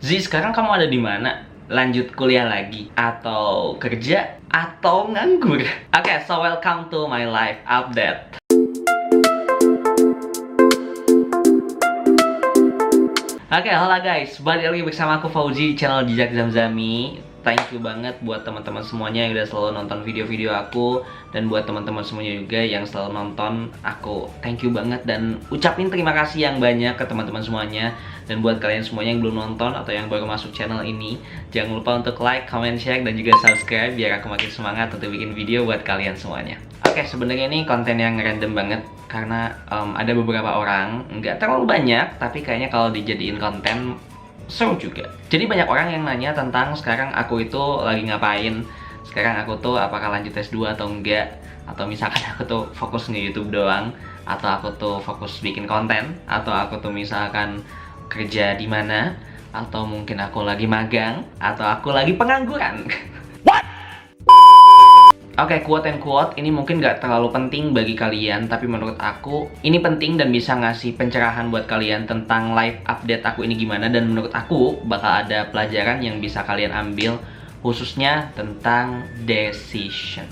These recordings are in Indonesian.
Sekarang kamu ada di mana? Lanjut kuliah lagi? Atau kerja? Atau nganggur? Oke, so welcome to my life update. Oke, halo guys, balik lagi bersama aku Fauzi di channel Jejak Zamzami. Thank you banget buat teman-teman semuanya yang udah selalu nonton video-video aku. Dan buat teman-teman semuanya juga yang selalu nonton aku, thank you banget. Dan ucapin terima kasih yang banyak ke teman-teman semuanya. Dan buat kalian semuanya yang belum nonton atau yang baru masuk channel ini, jangan lupa untuk like, comment, share, dan juga subscribe biar aku makin semangat untuk bikin video buat kalian semuanya. Oke, sebenarnya ini konten yang random banget karena ada beberapa orang, nggak terlalu banyak, tapi kayaknya kalau dijadiin konten seru juga. Jadi banyak orang yang nanya tentang sekarang aku itu lagi ngapain, sekarang aku tuh apakah lanjut S2 atau enggak, atau misalkan aku tuh fokus nge-YouTube doang, atau aku tuh fokus bikin konten, atau aku tuh misalkan kerja di mana, atau mungkin aku lagi magang, atau aku lagi pengangguran. Oke, quote and quote ini mungkin gak terlalu penting bagi kalian, tapi menurut aku ini penting dan bisa ngasih pencerahan buat kalian tentang live update aku ini gimana. Dan menurut aku bakal ada pelajaran yang bisa kalian ambil, khususnya tentang decision.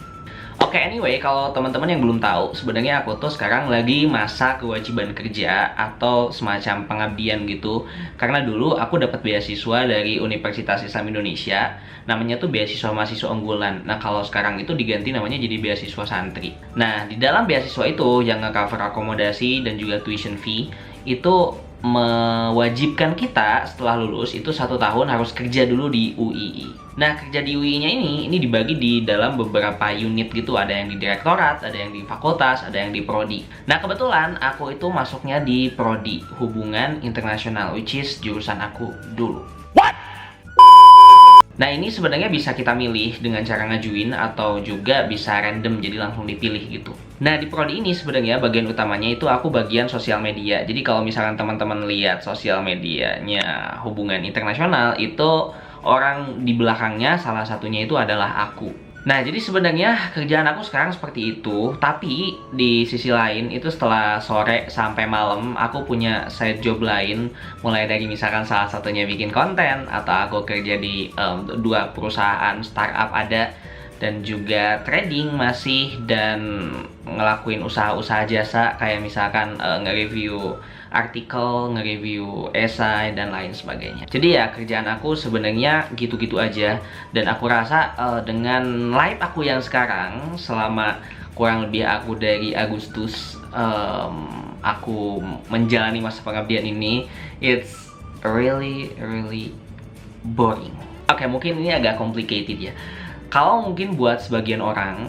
Oke, anyway, kalau teman-teman yang belum tahu, sebenarnya aku tuh sekarang lagi masa kewajiban kerja atau semacam pengabdian gitu. Karena dulu aku dapat beasiswa dari Universitas Islam Indonesia, namanya tuh beasiswa mahasiswa unggulan. Nah, kalau sekarang itu diganti namanya jadi beasiswa santri. Nah, di dalam beasiswa itu yang nge-cover akomodasi dan juga tuition fee itu mewajibkan kita setelah lulus itu 1 tahun harus kerja dulu di UII. Nah, kerja di UII-nya ini dibagi di dalam beberapa unit gitu. Ada yang di direktorat, ada yang di fakultas, ada yang di prodi. Nah, kebetulan aku itu masuknya di prodi hubungan internasional, which is jurusan aku dulu. Nah, ini sebenarnya bisa kita milih dengan cara ngajuin atau juga bisa random, jadi langsung dipilih gitu. Nah, di prodi ini sebenarnya bagian utamanya itu aku bagian sosial media. Jadi kalau misalkan teman-teman lihat sosial medianya hubungan internasional, itu orang di belakangnya salah satunya itu adalah aku. Nah, jadi sebenarnya kerjaan aku sekarang seperti itu, tapi di sisi lain itu setelah sore sampai malam aku punya side job lain, mulai dari misalkan salah satunya bikin konten, atau aku kerja di 2 perusahaan startup ada, dan juga trading masih, dan ngelakuin usaha-usaha jasa kayak misalkan nge-review artikel, nge-review esai, dan lain sebagainya. Jadi ya kerjaan aku sebenarnya gitu-gitu aja. Dan aku rasa dengan live aku yang sekarang, selama kurang lebih aku dari Agustus aku menjalani masa pengabdian ini, it's really boring. Oke, mungkin ini agak complicated ya. Kalau mungkin buat sebagian orang,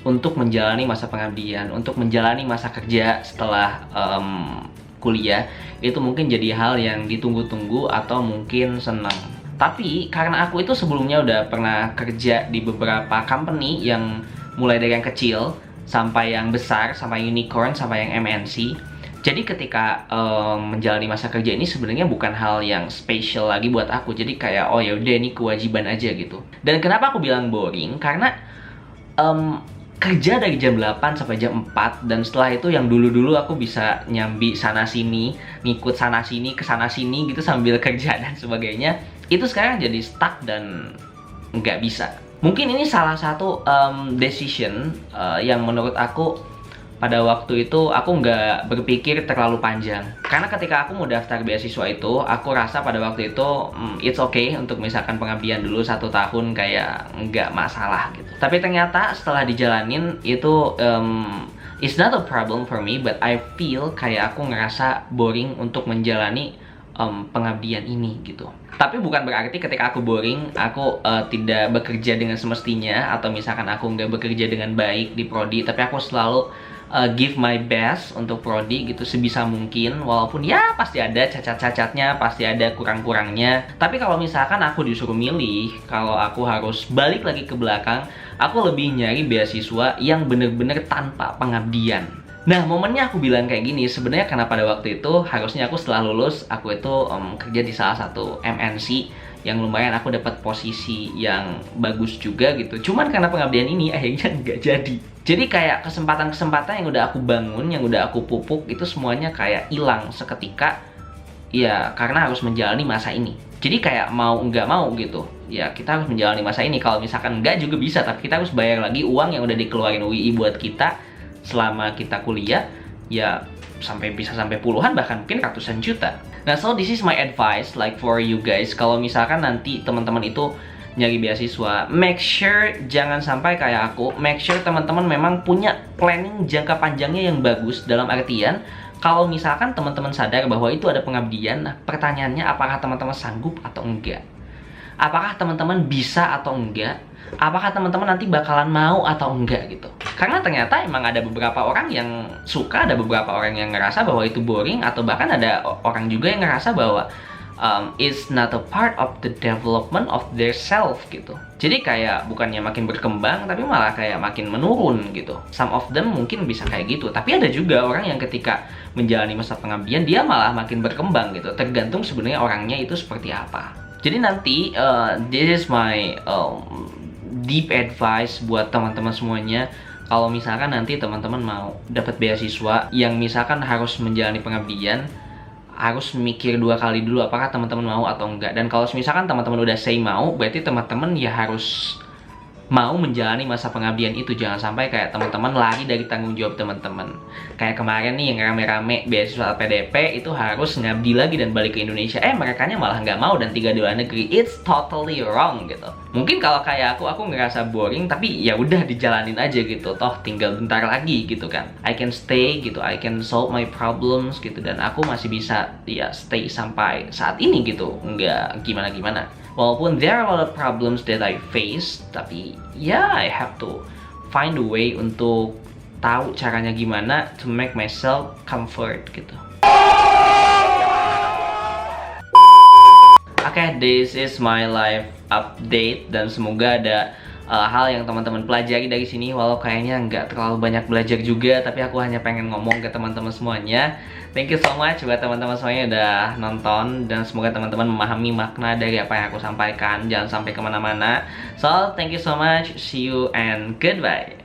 untuk menjalani masa pengabdian, untuk menjalani masa kerja setelah kuliah, itu mungkin jadi hal yang ditunggu-tunggu atau mungkin senang. Tapi karena aku itu sebelumnya udah pernah kerja di beberapa company yang mulai dari yang kecil sampai yang besar, sampai unicorn, sampai yang MNC. Jadi ketika menjalani masa kerja ini sebenarnya bukan hal yang spesial lagi buat aku. Jadi kayak oh ya udah ini kewajiban aja gitu. Dan kenapa aku bilang boring? Karena kerja dari jam 8 sampai jam 4, dan setelah itu yang dulu-dulu aku bisa nyambi sana sini, ngikut sana sini, ke sana sini gitu sambil kerja dan sebagainya, itu sekarang jadi stuck dan nggak bisa. Mungkin ini salah satu decision yang menurut aku pada waktu itu aku nggak berpikir terlalu panjang. Karena ketika aku mau daftar beasiswa itu, aku rasa pada waktu itu it's okay untuk misalkan pengabdian dulu 1 tahun, kayak nggak masalah gitu. Tapi ternyata setelah dijalanin itu it's not a problem for me, but I feel kayak aku ngerasa boring untuk menjalani pengabdian ini gitu. Tapi bukan berarti ketika aku boring, aku tidak bekerja dengan semestinya, atau misalkan aku nggak bekerja dengan baik di prodi. Tapi aku selalu give my best untuk prodi gitu sebisa mungkin, walaupun ya pasti ada cacat-cacatnya, pasti ada kurang-kurangnya. Tapi kalau misalkan aku disuruh milih, kalau aku harus balik lagi ke belakang, aku lebih nyari beasiswa yang bener-bener tanpa pengabdian. Nah, momennya aku bilang kayak gini, sebenarnya karena pada waktu itu harusnya aku setelah lulus, aku itu kerja di salah satu MNC yang lumayan aku dapat posisi yang bagus juga gitu. Cuman karena pengabdian ini akhirnya nggak jadi. Jadi kayak kesempatan-kesempatan yang udah aku bangun, yang udah aku pupuk, itu semuanya kayak hilang seketika ya karena harus menjalani masa ini. Jadi kayak mau nggak mau gitu, ya kita harus menjalani masa ini. Kalau misalkan nggak juga bisa, tapi kita harus bayar lagi uang yang udah dikeluarin UI buat kita selama kita kuliah, ya bisa sampai puluhan, bahkan mungkin ratusan juta. Nah, so this is my advice like for you guys. Kalau misalkan nanti teman-teman itu nyari beasiswa, make sure jangan sampai kayak aku. Make sure teman-teman memang punya planning jangka panjangnya yang bagus. Dalam artian, kalau misalkan teman-teman sadar bahwa itu ada pengabdian, nah pertanyaannya apakah teman-teman sanggup atau enggak? Apakah teman-teman bisa atau enggak? Apakah teman-teman nanti bakalan mau atau enggak gitu? Karena ternyata emang ada beberapa orang yang suka, ada beberapa orang yang ngerasa bahwa itu boring, atau bahkan ada orang juga yang ngerasa bahwa it's not a part of the development of their self gitu. Jadi kayak bukannya makin berkembang, tapi malah kayak makin menurun gitu. Some of them mungkin bisa kayak gitu, tapi ada juga orang yang ketika menjalani masa pengabdian dia malah makin berkembang gitu. Tergantung sebenarnya orangnya itu seperti apa. Jadi nanti this is my deep advice buat teman-teman semuanya. Kalau misalkan nanti teman-teman mau dapat beasiswa yang misalkan harus menjalani pengabdian, harus mikir 2 kali dulu apakah teman-teman mau atau enggak. Dan kalau misalkan teman-teman udah say mau, berarti teman-teman ya harus mau menjalani masa pengabdian itu. Jangan sampai kayak teman-teman lari dari tanggung jawab teman-teman. Kayak kemarin nih yang rame-rame beasiswa LPDP itu harus ngabdi lagi dan balik ke Indonesia. Merekanya malah nggak mau dan tinggal di luar negeri. It's totally wrong gitu. Mungkin kalau kayak aku ngerasa boring, tapi ya udah dijalanin aja gitu. Toh tinggal bentar lagi gitu kan. I can stay gitu, I can solve my problems gitu, dan aku masih bisa ya stay sampai saat ini gitu. Nggak gimana-gimana. Walaupun there are a lot of problems that I face, tapi ya I have to find a way untuk tahu caranya gimana to make myself comfort gitu. Oke, this is my life update, dan semoga ada hal yang teman-teman pelajari dari sini. Walau kayaknya nggak terlalu banyak belajar juga, tapi aku hanya pengen ngomong ke teman-teman semuanya. Thank you so much buat teman-teman semuanya udah nonton, dan semoga teman-teman memahami makna dari apa yang aku sampaikan. Jangan sampai kemana-mana. So, thank you so much. See you and goodbye.